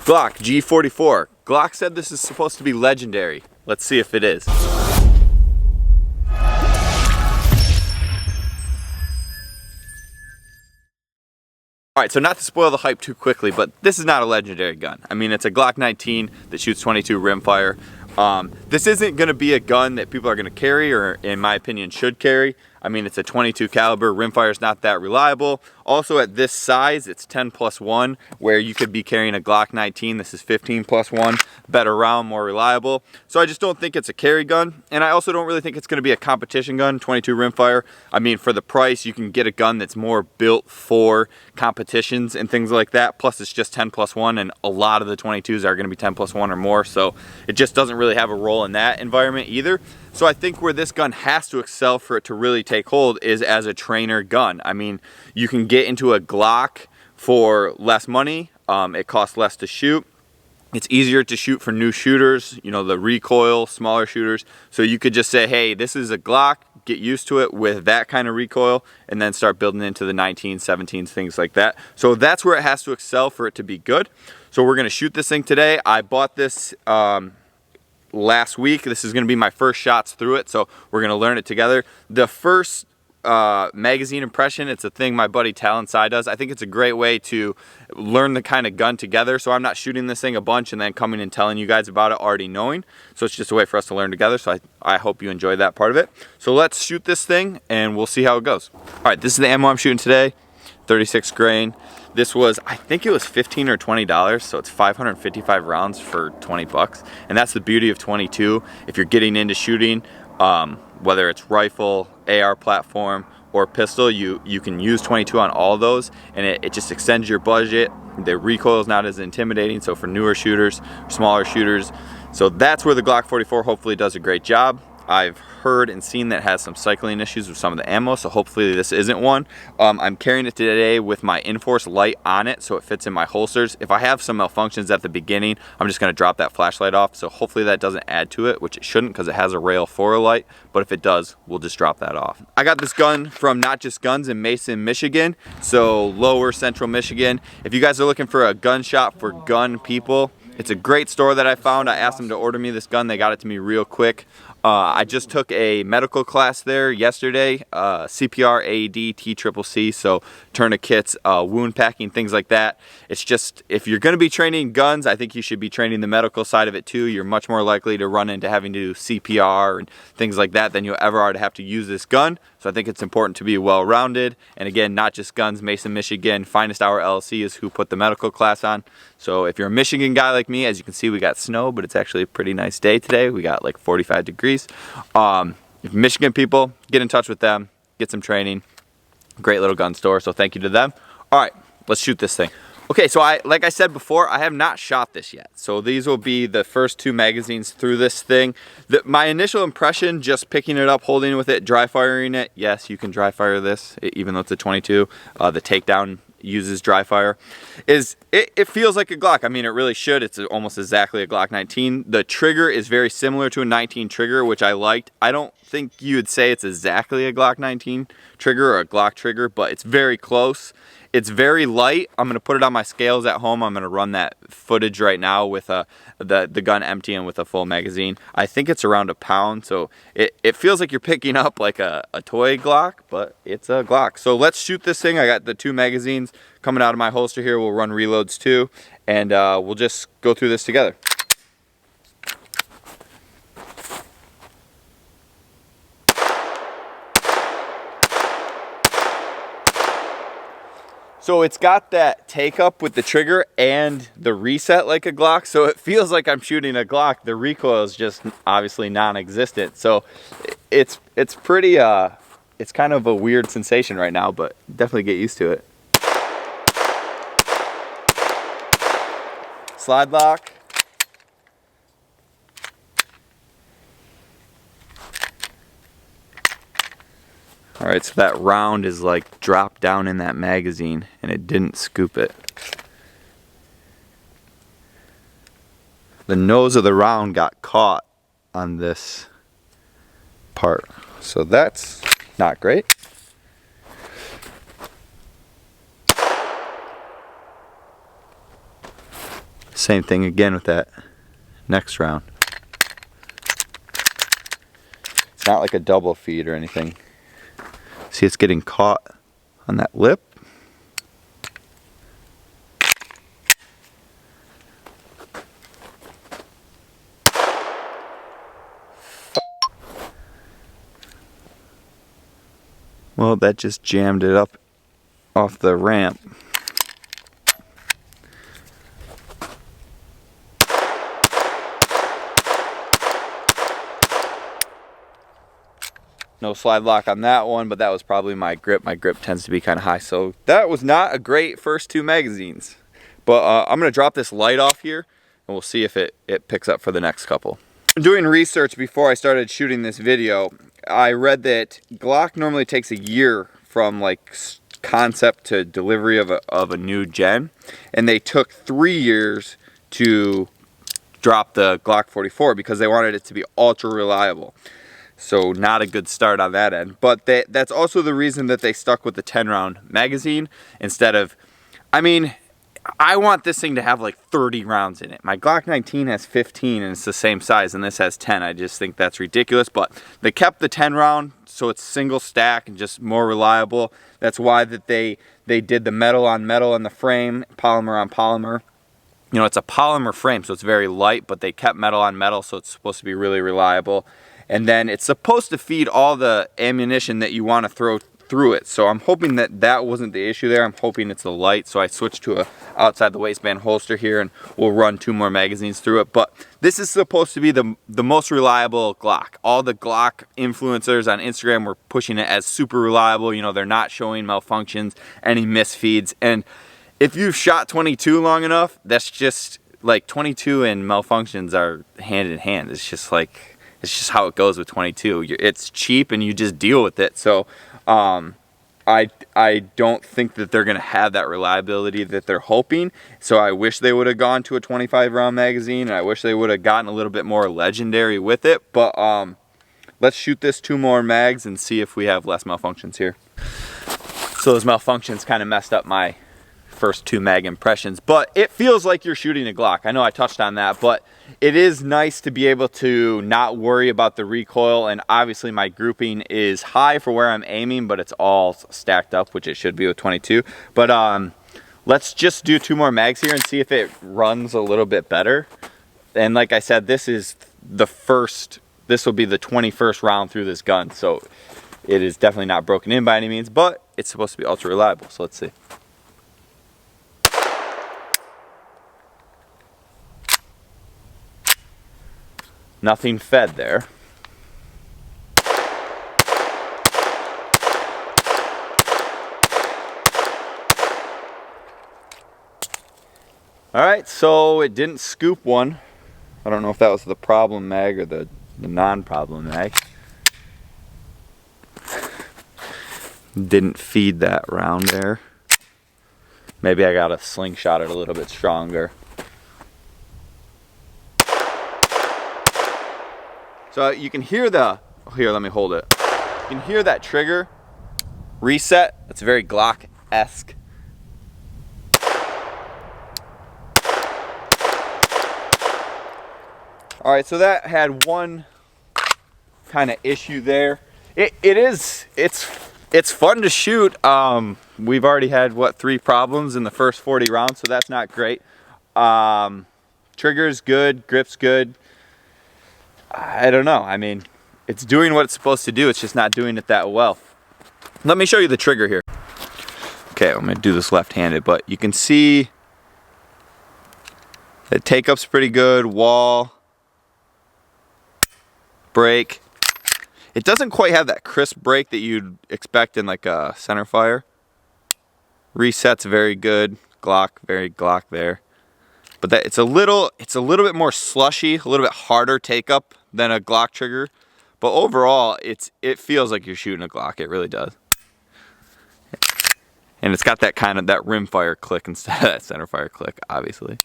Glock G44. Glock said this is supposed to be legendary. Let's see if it is. Alright, so not to spoil the hype too quickly, but this is not a legendary gun. I mean, it's a Glock 19 that shoots 22 rimfire. This isn't going to be a gun that people are going to carry, or in my opinion should carry. I mean, it's a 22 caliber, rimfire is not that reliable. Also at this size, it's 10+1, where you could be carrying a Glock 19. This is 15+1, better round, more reliable. So I just don't think it's a carry gun, and I also don't really think it's going to be a competition gun, 22 rimfire. I mean, for the price, you can get a gun that's more built for competitions and things like that. Plus, it's just 10+1, and a lot of the 22s are going to be 10+1 or more, so it just doesn't really have a role in that environment either. So I think where this gun has to excel for it to really take hold is as a trainer gun. I mean, you can get into a Glock for less money. It costs less to shoot. It's easier to shoot for new shooters, you know, the recoil, smaller shooters. So you could just say, hey, this is a Glock, get used to it with that kind of recoil, and then start building into the 19s, 17s, things like that. So that's where it has to excel for it to be good. So we're gonna shoot this thing today. I bought this last week. This is going to be my first shots through it, so we're going to learn it together. The first magazine impression, it's a thing my buddy Talonsai does. I think it's a great way to learn the kind of gun together, so I'm not shooting this thing a bunch and then coming and telling you guys about it already knowing. So it's just a way for us to learn together, so I hope you enjoy that part of it. So let's shoot this thing and we'll see how it goes. Alright, this is the ammo I'm shooting today, 36 grain. This was, I think it was $15 or $20, so it's 555 rounds for 20 bucks. And that's the beauty of 22. If you're getting into shooting, whether it's rifle, AR platform, or pistol, you can use 22 on all of those, and it just extends your budget. The recoil is not as intimidating, so for newer shooters, smaller shooters. So that's where the Glock 44 hopefully does a great job. I've heard and seen that it has some cycling issues with some of the ammo, so hopefully this isn't one. I'm carrying it today with my Enforce light on it, so it fits in my holsters. If I have some malfunctions at the beginning, I'm just going to drop that flashlight off, so hopefully that doesn't add to it, which it shouldn't because it has a rail for a light, but if it does, we'll just drop that off. I got this gun from Not Just Guns in Mason, Michigan, so lower central Michigan. If you guys are looking for a gun shop for gun people, it's a great store that I found. I asked them to order me this gun. They got it to me real quick. I just took a medical class there yesterday, CPR, AED, TCCC, so tourniquets, wound packing, things like that. It's just, if you're going to be training guns, I think you should be training the medical side of it too. You're much more likely to run into having to do CPR and things like that than you ever are to have to use this gun. So I think it's important to be well-rounded. And again, Not Just Guns, Mason, Michigan. Finest Hour LLC is who put the medical class on. So if you're a Michigan guy like me, as you can see, we got snow, but it's actually a pretty nice day today. We got like 45 degrees. If Michigan people, get in touch with them, get some training. Great little gun store, so thank you to them. All right, let's shoot this thing. Okay, so like I said before, I have not shot this yet. So these will be the first 2 magazines through this thing. My initial impression, just picking it up, holding it with it, dry firing it. Yes, you can dry fire this, even though it's a 22. The takedown uses dry fire. It feels like a Glock. I mean, it really should. It's almost exactly a Glock 19. The trigger is very similar to a 19 trigger, which I liked. I don't think you would say it's exactly a Glock 19 trigger or a Glock trigger, but it's very close. It's very light. I'm going to put it on my scales at home. I'm going to run that footage right now with the gun empty and with a full magazine. I think it's around a pound, so it feels like you're picking up like a toy Glock, but it's a Glock. So let's shoot this thing. I got the 2 magazines coming out of my holster here. We'll run reloads too, and we'll just go through this together. So it's got that take up with the trigger and the reset like a Glock, so it feels like I'm shooting a Glock. The recoil is just obviously non-existent, so it's pretty it's kind of a weird sensation right now, but definitely get used to it. Slide lock. Alright, so that round is like dropped down in that magazine and it didn't scoop it. The nose of the round got caught on this part, so that's not great. Same thing again with that next round. It's not like a double feed or anything. See, it's getting caught on that lip. Well, that just jammed it up off the ramp. No slide lock on that one, but that was probably my grip. My grip tends to be kind of high, so that was not a great first two magazines. But I'm gonna drop this light off here, and we'll see if it picks up for the next couple. Doing research before I started shooting this video, I read that Glock normally takes a year from like concept to delivery of a new gen, and they took 3 years to drop the Glock 44 because they wanted it to be ultra reliable. So not a good start on that end. But that's also the reason that they stuck with the 10-round magazine instead of, I mean, I want this thing to have like 30 rounds in it. My Glock 19 has 15 and it's the same size, and this has 10. I just think that's ridiculous, but they kept the 10 round so it's single stack and just more reliable. That's why that they did the metal on metal in the frame, polymer on polymer. You know, it's a polymer frame, so it's very light, but they kept metal on metal, so it's supposed to be really reliable. And then it's supposed to feed all the ammunition that you want to throw through it. So I'm hoping that that wasn't the issue there. I'm hoping it's the light. So I switched to a outside the waistband holster here, and we'll run 2 more magazines through it. But this is supposed to be the most reliable Glock. All the Glock influencers on Instagram were pushing it as super reliable. You know, they're not showing malfunctions, any misfeeds. And if you've shot 22 long enough, that's just like 22 and malfunctions are hand in hand. It's just like, it's just how it goes with 22. It's cheap and you just deal with it. So I don't think that they're gonna have that reliability that they're hoping. So I wish they would have gone to a 25 round magazine, and I wish they would have gotten a little bit more legendary with it. But let's shoot this 2 more mags and see if we have less malfunctions here. So those malfunctions kind of messed up my first 2 mag impressions, but it feels like you're shooting a Glock. I know I touched on that, but it is nice to be able to not worry about the recoil, and obviously my grouping is high for where I'm aiming, but it's all stacked up, which it should be with 22. But let's just do 2 more mags here and see if it runs a little bit better. And like I said, this is the first, this will be the 21st round through this gun, so it is definitely not broken in by any means, but it's supposed to be ultra reliable, so let's see. Nothing fed there. All right, so it didn't scoop one. I don't know if that was the problem mag or the non-problem mag. Didn't feed that round there. Maybe I gotta slingshot it a little bit stronger. So you can hear the, here, let me hold it. You can hear that trigger reset. It's very Glock-esque. All right, so that had one kind of issue there. It's fun to shoot. We've already had, what, 3 problems in the first 40 rounds, so that's not great. Trigger's good, grip's good. I don't know. I mean, it's doing what it's supposed to do. It's just not doing it that well. Let me show you the trigger here. Okay, I'm going to do this left-handed, but you can see the take-up's pretty good. Wall, brake. It doesn't quite have that crisp brake that you'd expect in like a center fire. Reset's very good. Glock, very Glock there. But that it's a little bit more slushy, a little bit harder take up than a Glock trigger. But overall, it feels like you're shooting a Glock. It really does. And it's got that kind of that rim fire click instead of that center fire click, obviously.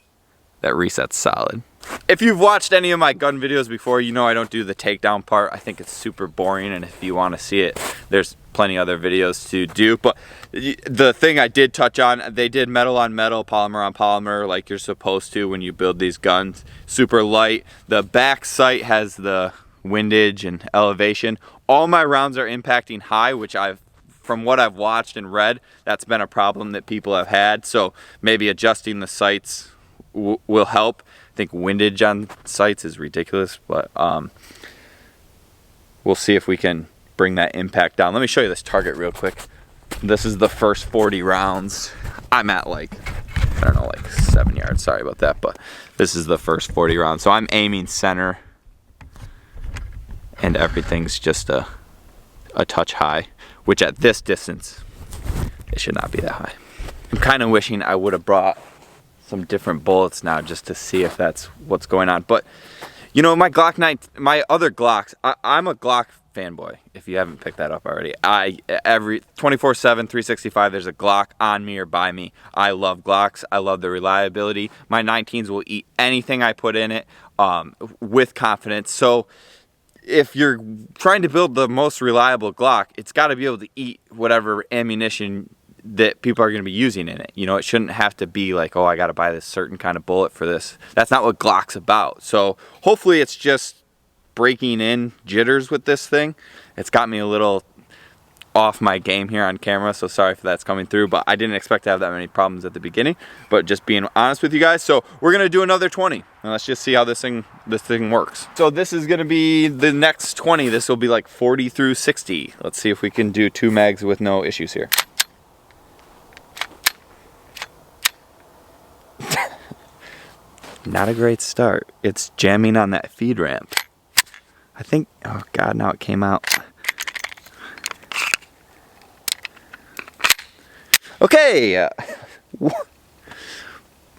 That reset's solid. If you've watched any of my gun videos before, you know I don't do the takedown part. I think it's super boring, and if you want to see it, there's plenty other videos to do. But the thing I did touch on, they did metal on metal, polymer on polymer, like you're supposed to when you build these guns. Super light. The back sight has the windage and elevation. All my rounds are impacting high, which from what I've watched and read, that's been a problem that people have had. So maybe adjusting the sights will help. I think windage on sights is ridiculous, but we'll see if we can bring that impact down. Let me show you this target real quick. This is the first 40 rounds. I'm at like, I don't know, like 7 yards. Sorry about that, but this is the first 40 rounds. So I'm aiming center, and everything's just a touch high, which at this distance, it should not be that high. I'm kind of wishing I would have brought some different bullets now just to see if that's what's going on. But you know, my Glock 9, my other Glocks, I'm a Glock fanboy, if you haven't picked that up already. Every 24/7, 365, there's a Glock on me or by me. I love Glocks. I love the reliability. My 19s will eat anything I put in it with confidence. So if you're trying to build the most reliable Glock, it's got to be able to eat whatever ammunition that people are going to be using in it. You know, it shouldn't have to be like, oh, I got to buy this certain kind of bullet for this. That's not what Glock's about. So hopefully it's just breaking in jitters with this thing. It's got me a little off my game here on camera, so sorry if that's coming through, but I didn't expect to have that many problems at the beginning, but just being honest with you guys. So we're gonna do another 20, and let's just see how this thing works. So this is gonna be the next 20. This will be like 40 through 60. Let's see if we can do 2 mags with no issues here. Not a great start. It's jamming on that feed ramp. I think, oh God, now it came out. Okay,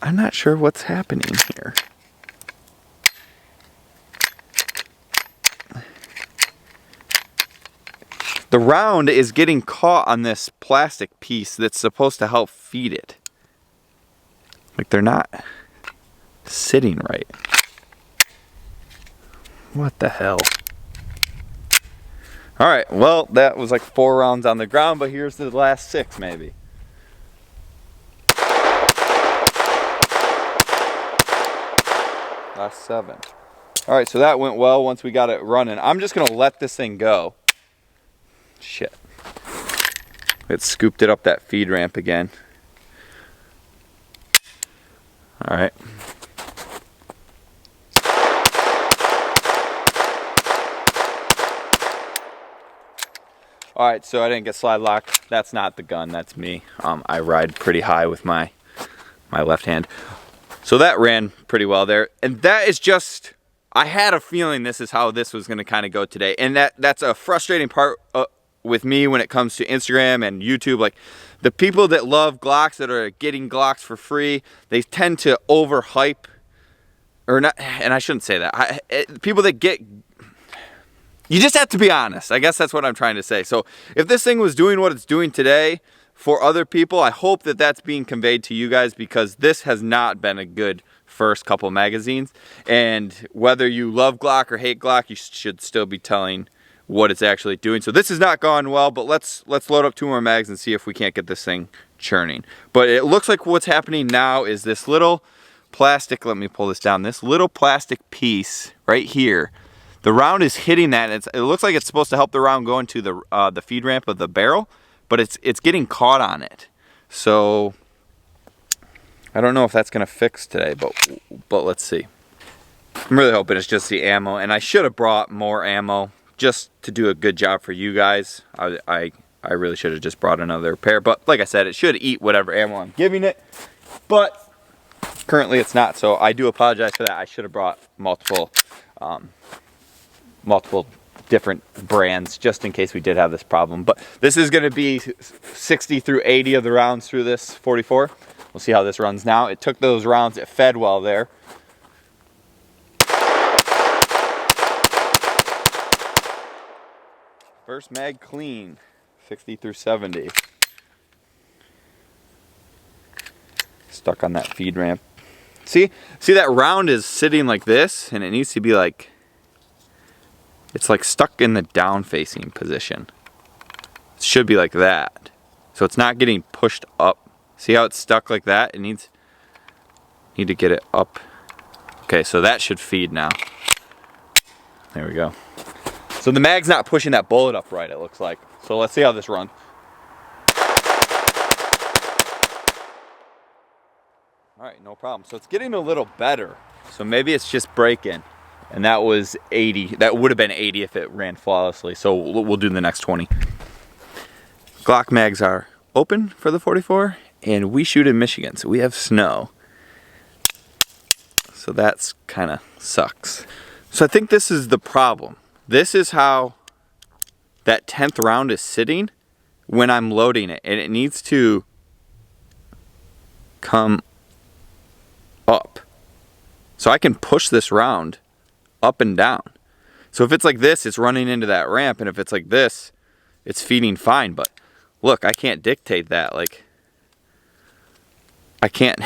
I'm not sure what's happening here. The round is getting caught on this plastic piece that's supposed to help feed it. Like they're not sitting right. What the hell? All right, well, that was like 4 rounds on the ground, but here's the last 6 maybe. Last 7. All right, so that went well once we got it running. I'm just gonna let this thing go. Shit. It scooped it up that feed ramp again. All right. All right, so I didn't get slide locked. That's not the gun, that's me. I ride pretty high with my left hand. So that ran pretty well there. And that is just, I had a feeling this is how this was gonna kind of go today. And that's a frustrating part with me when it comes to Instagram and YouTube. Like the people that love Glocks, that are getting Glocks for free, they tend to overhype, or not, and I shouldn't say that. People that get, you just have to be honest. I guess that's what I'm trying to say. So if this thing was doing what it's doing today for other people, I hope that that's being conveyed to you guys, because this has not been a good first couple magazines. And whether you love Glock or hate Glock, you should still be telling what it's actually doing. So this has not gone well, but let's load up 2 more mags and see if we can't get this thing churning. But it looks like what's happening now is this little plastic, let me pull this down, this little plastic piece right here. The round is hitting that, and it looks like it's supposed to help the round go into the feed ramp of the barrel, but it's getting caught on it. So I don't know if that's gonna fix today, but let's see. I'm really hoping it's just the ammo, and I should have brought more ammo just to do a good job for you guys. I really should have just brought another pair, but like I said, it should eat whatever ammo I'm giving it, but currently it's not, so I do apologize for that. I should have brought multiple different brands just in case we did have this problem. But this is gonna be 60 through 80 of the rounds through this 44. We'll see how this runs now. It took those rounds, it fed well there. First mag clean, 60 through 70. Stuck on that feed ramp See that round is sitting like this, and it needs to be like, it's like stuck in the down facing position. It should be like that. So it's not getting pushed up. See how it's stuck like that? It need to get it up. Okay, so that should feed now. There we go. So the mag's not pushing that bullet up right, it looks like. So let's see how this runs. All right, no problem. So it's getting a little better. So maybe it's just breaking. And that was 80. That would have been 80 if it ran flawlessly. So we'll do the next 20. Glock mags are open for the 44, and we shoot in Michigan, so we have snow. So that's kind of sucks. So I think this is the problem. This is how that 10th round is sitting when I'm loading it, and it needs to come up. So I can push this round up and down. So if it's like this, it's running into that ramp, and if it's like this, it's feeding fine. But look, I can't dictate that. Like, I can't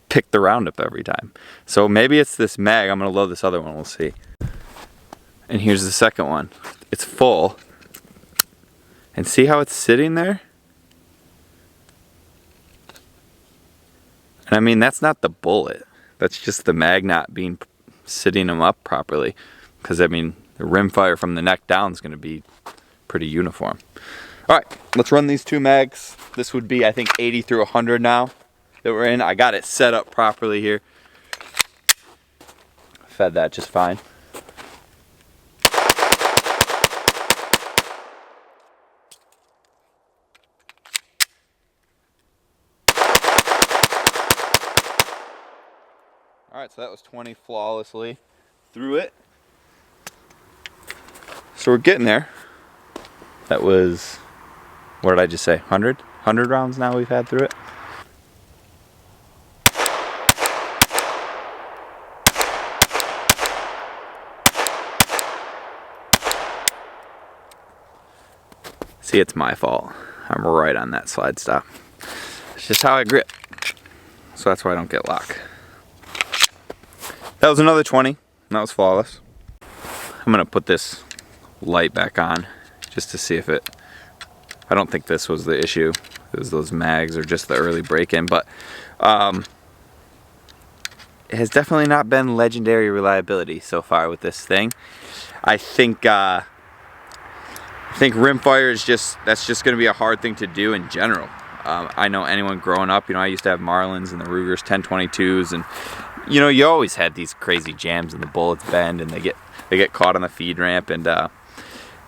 pick the round up every time. So maybe it's this mag. I'm gonna load this other one, we'll see. And here's the second one. It's full. And see how it's sitting there? And I mean, that's not the bullet. That's just the mag not being sitting them up properly. Because I mean, the rimfire from the neck down is gonna be pretty uniform. All right, let's run these two mags. This would be, I think, 80 through 100 now that we're in. I got it set up properly here. Fed that just fine. All right, so that was 20 flawlessly through it. So we're getting there. That was, what did I just say, 100? 100 rounds now we've had through it. See, it's my fault. I'm right on that slide stop. It's just how I grip. So that's why I don't get lock. That was another 20, and that was flawless. I'm gonna put this light back on just to see if it, I don't think this was the issue. It was those mags or just the early break-in, but it has definitely not been legendary reliability so far with this thing. I think rimfire is that's just gonna be a hard thing to do in general. I know anyone growing up, you know, I used to have Marlins and the Rugers 1022s, and you know, you always had these crazy jams and the bullets bend and they get caught on the feed ramp, and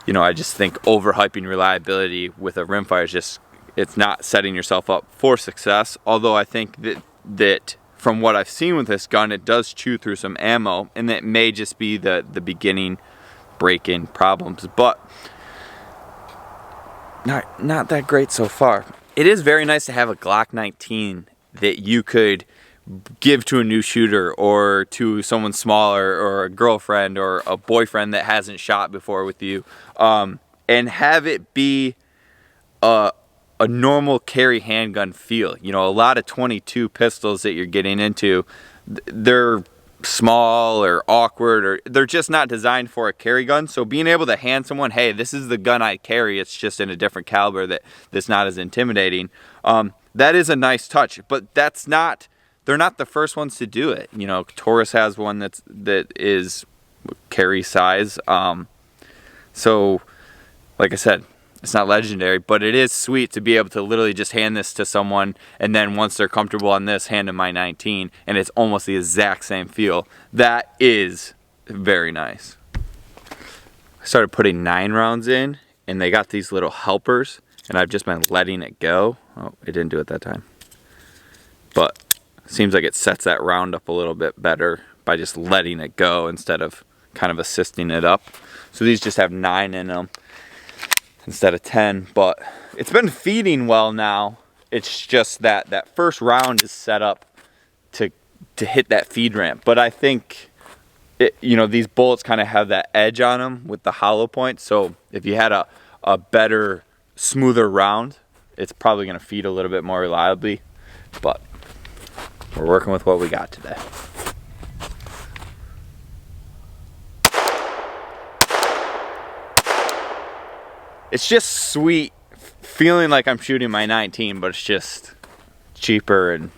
you know, I just think overhyping reliability with a rimfire is just, it's not setting yourself up for success. Although I think that from what I've seen with this gun, it does chew through some ammo, and that may just be the beginning break-in problems, but not that great so far. It is very nice to have a Glock 19 that you could give to a new shooter or to someone smaller or a girlfriend or a boyfriend that hasn't shot before with you, and have it be a normal carry handgun feel. You know, a lot of 22 pistols that you're getting into, they're small or awkward, or they're just not designed for a carry gun. So being able to hand someone, hey, this is the gun I carry, it's just in a different caliber that's not as intimidating, that is a nice touch. But they're not the first ones to do it. You know, Taurus has one that is carry size. So, like I said, it's not legendary, but it is sweet to be able to literally just hand this to someone, and then once they're comfortable on this, hand them my 19, and it's almost the exact same feel. That is very nice. I started putting 9 rounds in, and they got these little helpers, and I've just been letting it go. Oh, it didn't do it that time. But seems like it sets that round up a little bit better by just letting it go instead of kind of assisting it up. So these just have 9 in them instead of 10, but it's been feeding well now. It's just that first round is set up to hit that feed ramp. But I think you know, these bullets kind of have that edge on them with the hollow point. So if you had a better, smoother round, it's probably going to feed a little bit more reliably. But we're working with what we got today. It's just sweet feeling like I'm shooting my 19, but it's just cheaper and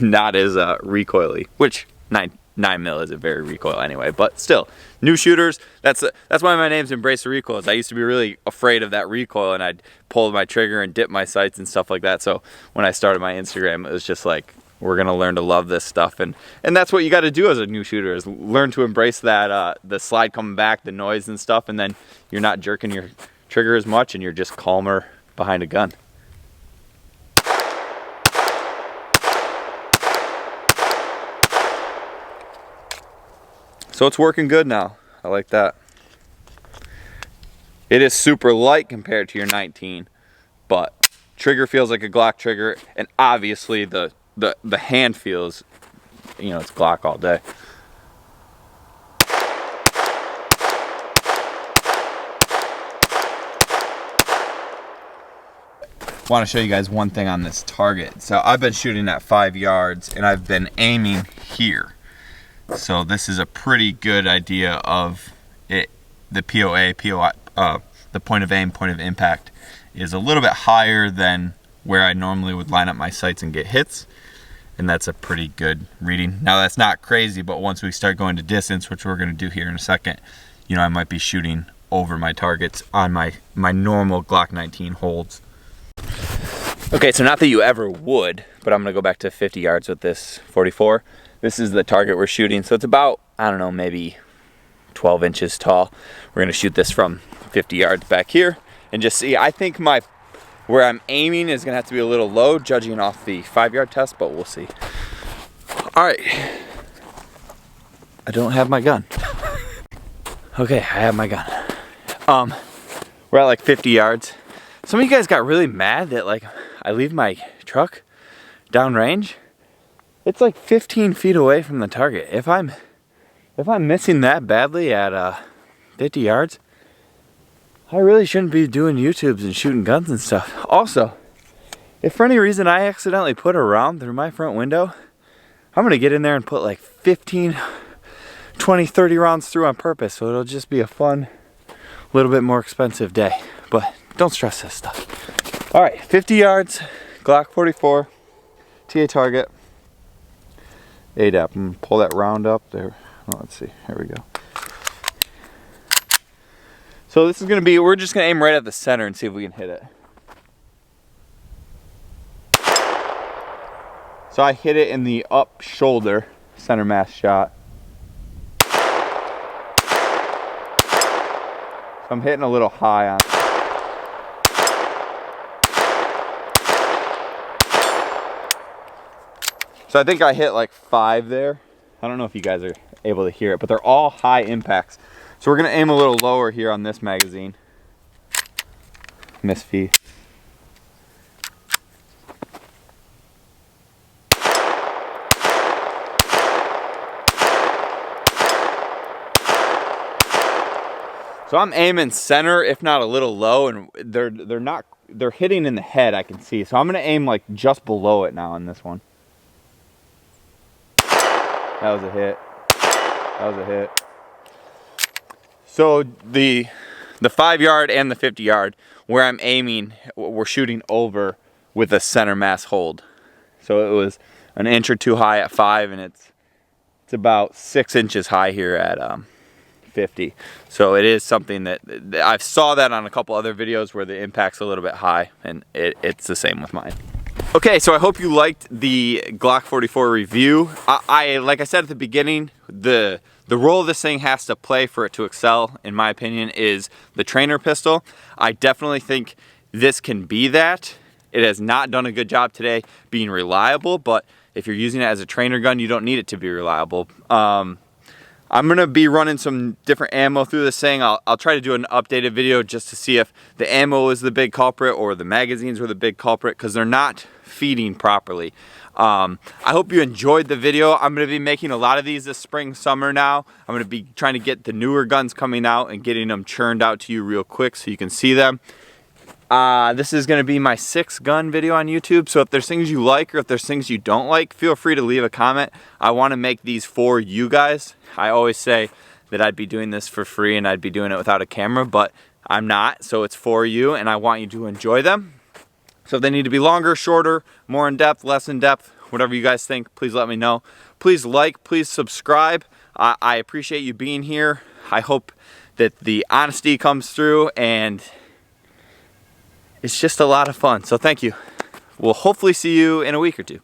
not as recoily, which 9mm isn't very recoil anyway, but still, new shooters, that's why my name's Embrace the Recoil. Is I used to be really afraid of that recoil, and I'd pull my trigger and dip my sights and stuff like that. So when I started my Instagram, it was just like, we're gonna learn to love this stuff, and that's what you got to do as a new shooter, is learn to embrace that the slide coming back, the noise and stuff, and then you're not jerking your trigger as much, and you're just calmer behind a gun. So it's working good now. I like that. It is super light compared to your 19, but trigger feels like a Glock trigger, and obviously the hand feels, you know, it's Glock all day. I want to show you guys one thing on this target. So I've been shooting at 5 yards, and I've been aiming here. So this is a pretty good idea of it. The POI, the point of aim, point of impact, is a little bit higher than where I normally would line up my sights and get hits, and that's a pretty good reading. Now that's not crazy, but once we start going to distance, which we're going to do here in a second, you know, I might be shooting over my targets on my normal Glock 19 holds. Okay, so not that you ever would, but I'm going to go back to 50 yards with this 44. This is the target we're shooting, so it's about, I don't know, maybe 12 inches tall. We're gonna shoot this from 50 yards back here and just see. I think where I'm aiming is gonna have to be a little low, judging off the 5 yard test, but we'll see. All right, I don't have my gun. Okay, I have my gun. We're at like 50 yards. Some of you guys got really mad that like I leave my truck downrange. It's like 15 feet away from the target. If I'm missing that badly at 50 yards, I really shouldn't be doing YouTubes and shooting guns and stuff. Also, if for any reason I accidentally put a round through my front window, I'm gonna get in there and put like 15, 20, 30 rounds through on purpose. So it'll just be a fun, little bit more expensive day. But don't stress this stuff. All right, 50 yards, Glock 44, TA target. ADAP. I'm gonna pull that round up there. Oh, let's see. Here we go. So this is gonna be, we're just gonna aim right at the center and see if we can hit it. So I hit it in the up shoulder, center mass shot. So I'm hitting a little high on it. So I think I hit like 5 there. I don't know if you guys are able to hear it, but they're all high impacts. So we're gonna aim a little lower here on this magazine. Miss V. So I'm aiming center, if not a little low, and they're hitting in the head, I can see. So I'm gonna aim like just below it now on this one. That was a hit. That was a hit. So the 5 yard and the 50 yard, where I'm aiming, we're shooting over with a center mass hold. So it was an inch or two high at 5, and it's about 6 inches high here at 50. So it is something that I saw that on a couple other videos where the impact's a little bit high, and it's the same with mine. Okay, so I hope you liked the Glock 44 review. Like I said at the beginning, the role this thing has to play for it to excel, in my opinion, is the trainer pistol. I definitely think this can be that. It has not done a good job today being reliable, but if you're using it as a trainer gun, you don't need it to be reliable. I'm gonna be running some different ammo through this thing. I'll try to do an updated video just to see if the ammo is the big culprit or the magazines were the big culprit, because they're not feeding properly. I hope you enjoyed the video. I'm gonna be making a lot of these this spring, summer now. I'm gonna be trying to get the newer guns coming out and getting them churned out to you real quick so you can see them. This is going to be my 6th gun video on YouTube, so if there's things you like or if there's things you don't like, feel free to leave a comment. I want to make these for you guys. I always say that I'd be doing this for free and I'd be doing it without a camera, but I'm not, so it's for you and I want you to enjoy them. So if they need to be longer, shorter, more in depth, less in depth, whatever you guys think, please let me know. Please like, please subscribe. I appreciate you being here. I hope that the honesty comes through and it's just a lot of fun. So thank you. We'll hopefully see you in a week or two.